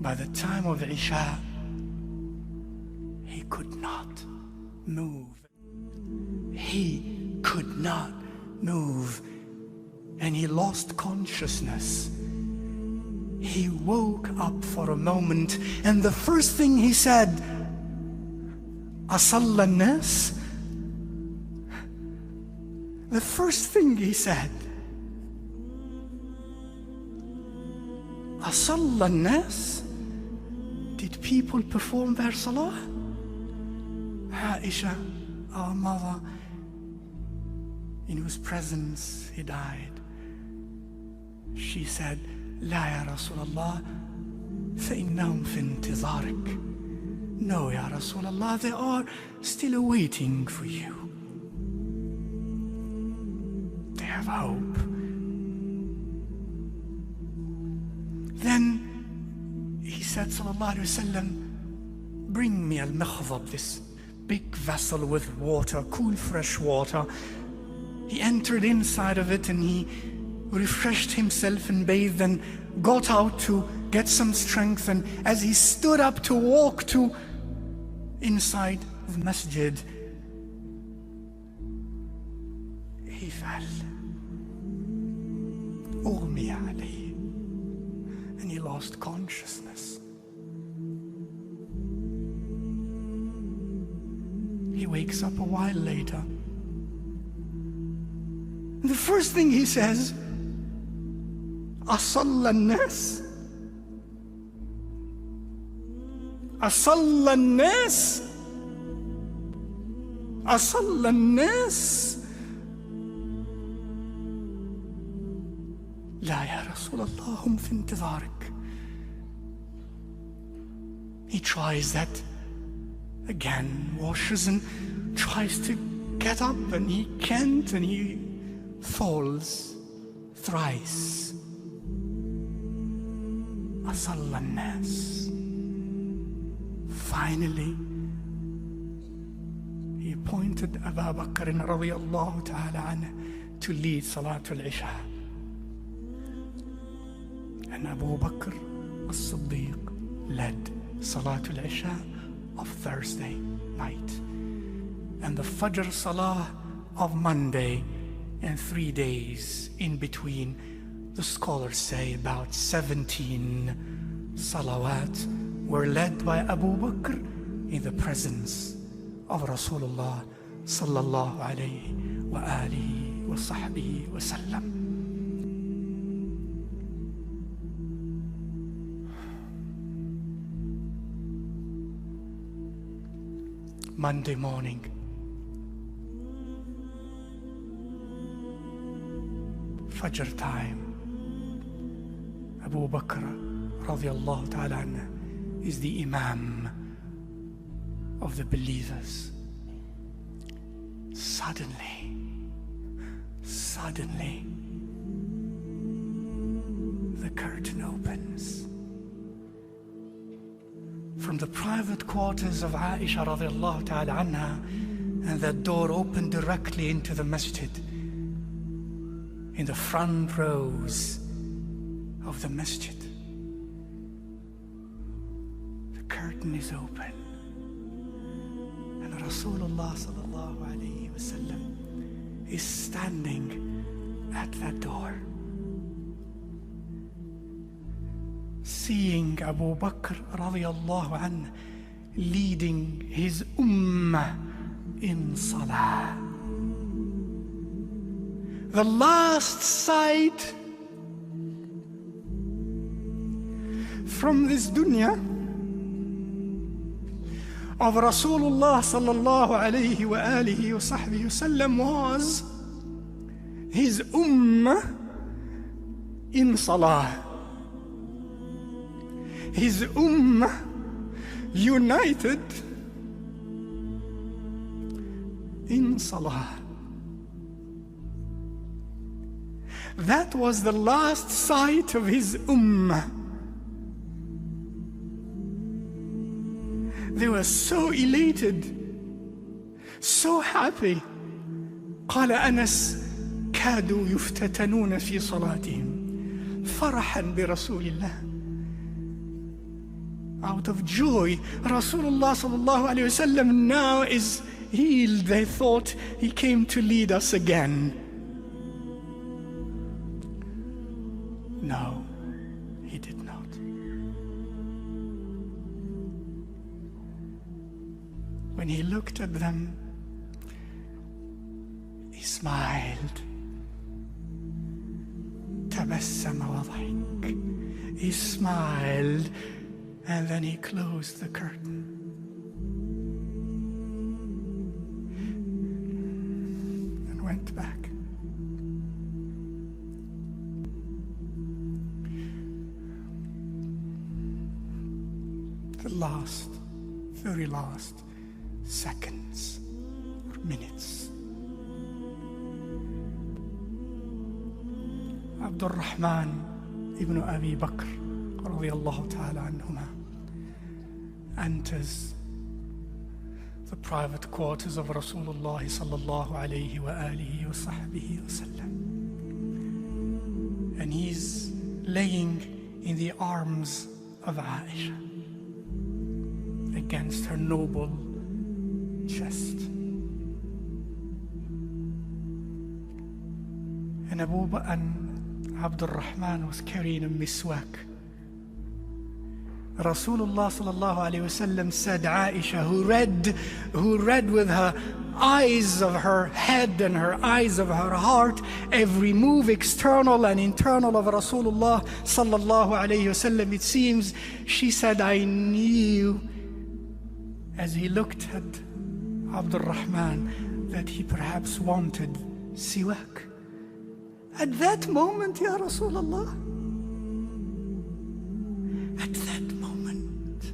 by the time of Isha, he could not move. He could not move. And he lost consciousness. He woke up for a moment, and the first thing he said, Asalla an-nas? The first thing he said, Asalla an-nas? Did people perform their salah? Aisha, our mother, in whose presence he died, she said, لا يا رسول الله فإنهم في انتظارك. No, Ya Rasulullah, they are still awaiting for you. They have hope. Then he said, Sallallahu Alaihi Wasallam, bring me al-mikhdab, this big vessel with water, cool fresh water. He entered inside of it and he refreshed himself and bathed and got out to get some strength. And as he stood up to walk to inside the masjid, he fell. أغمي عليه, and he lost consciousness. He wakes up a while later. And the first thing he says, أصلى الناس? أصلى الناس؟ أصلى الناس؟ لا يا رسول الله هم في انتظارك. He tries that again, washes and tries to get up, and he can't, and he falls thrice. أصلى الناس. Finally, he appointed Abu Bakr radiyallahu ta'ala anhu to lead Salatul Isha. And Abu Bakr as-Siddiq led Salatul Isha of Thursday night, and the Fajr Salah of Monday, and 3 days in between. The scholars say about 17 salawat were led by Abu Bakr in the presence of Rasulullah sallallahu alayhi wa alihi wa sahbihi wa sallam. Monday morning, Fajr time, Abu Bakr radiallahu ta'ala anhu is the Imam of the believers. Suddenly, the curtain opens. From the private quarters of Aisha radiallahu ta'ala anha, and that door opened directly into the masjid. In the front rows of the masjid, the curtain is open, and Rasulullah sallallahu alayhi wa sallam is standing at that door. Seeing Abu Bakr radiyallahu anhu leading his ummah in salah. The last sight from this dunya of Rasulullah sallallahu alayhi wa alihi wa sahbihi wasallam was his ummah in salah. His ummah united in salah. That was the last sight of his ummah. They were so elated, so happy. قال أنس كادوا يفتتنون في صلاتهم فرحا برسول الله. out of joy. Rasulullah sallallahu alayhi wasallam now is healed. They thought he came to lead us again. No, he did not. When he looked at them, he smiled. تبسم وضحك. He smiled, and then he closed the curtain. And went back. The last, very last seconds or minutes. Abdul Rahman ibn Abi Bakr radiyallahu ta'ala anhuma enters the private quarters of Rasulullah sallallahu alayhi wa alihi wa sahbihi wa sallam. And he's laying in the arms of Aisha against her noble chest. And Abdul Rahman was carrying a miswak. Rasulullah sallallahu alayhi wasallam said, Aisha, who read with her eyes of her head and her eyes of her heart every move, external and internal, of Rasulullah sallallahu alayhi wasallam, it seems, she said, I knew as he looked at Abdul Rahman that he perhaps wanted siwak. At that moment, Ya Rasulullah, at that moment,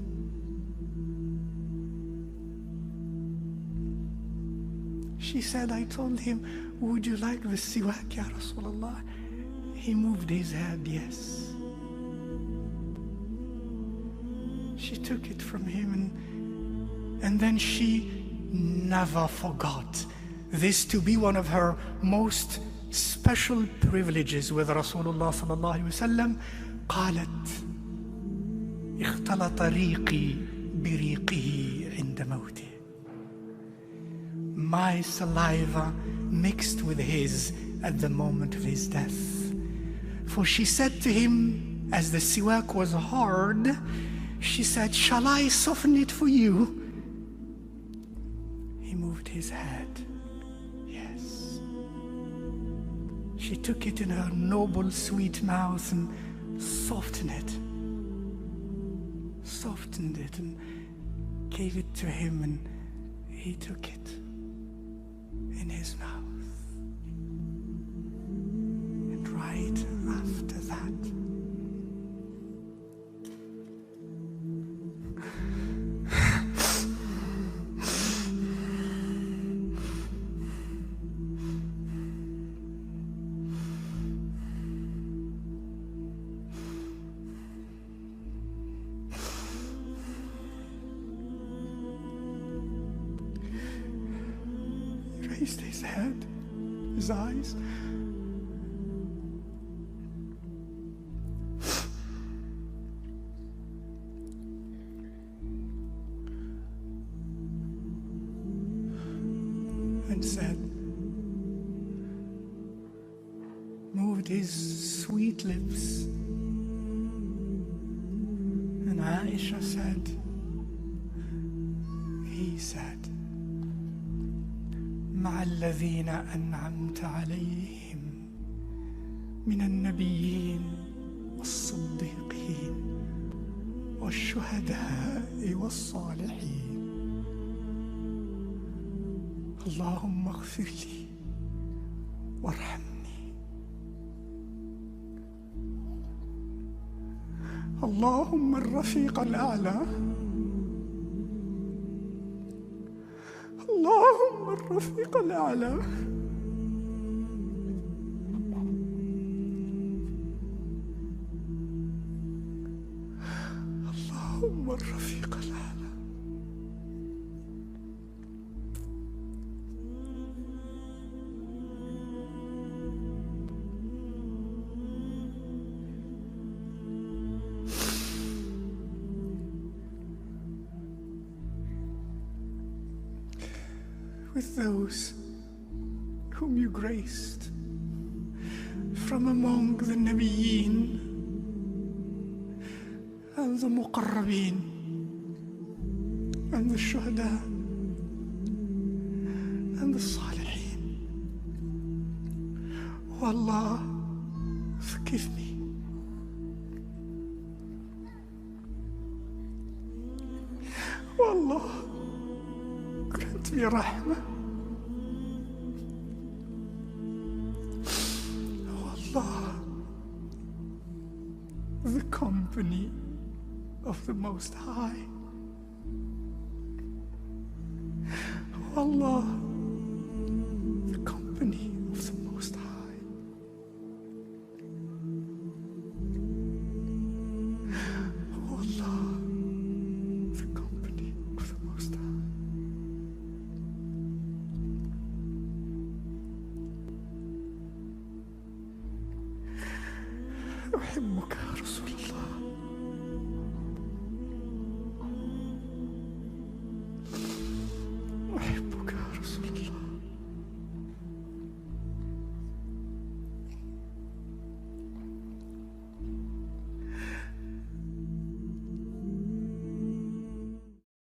she said, I told him, would you like the siwak, Ya Rasulullah? He moved his head, yes. She took it from him, and then she never forgot this to be one of her most special privileges with Rasulullah sallallahu alaihi wasallam. قالت اختلط ريقي بريقه عند موته. My saliva mixed with his at the moment of his death. For she said to him, as the siwak was hard, she said, shall I soften it for you? He moved his head. Yes. She took it in her noble, sweet mouth and softened it and gave it to him, and he took it in his mouth. And right after that, raised his head, his eyes, and said, moved his sweet lips, and Aisha said, he said, مع الذين أنعمت عليهم من النبيين والصديقين والشهداء والصالحين اللهم اغفر لي وارحمني اللهم الرفيق الأعلى اللهم الرفيق الأعلى اللهم الرفيق الأعلى. with those whom you graced from among the Nabiyyin and the Muqarrabeen and the Shuhada and the Salihin. Oh Allah, forgive me. Oh Allah, grant me rahmah. Oh Allah, the company of the Most High. Oh Allah, the company of the Most High. Oh Allah, the company of the Most High. أحبك يا رسول الله.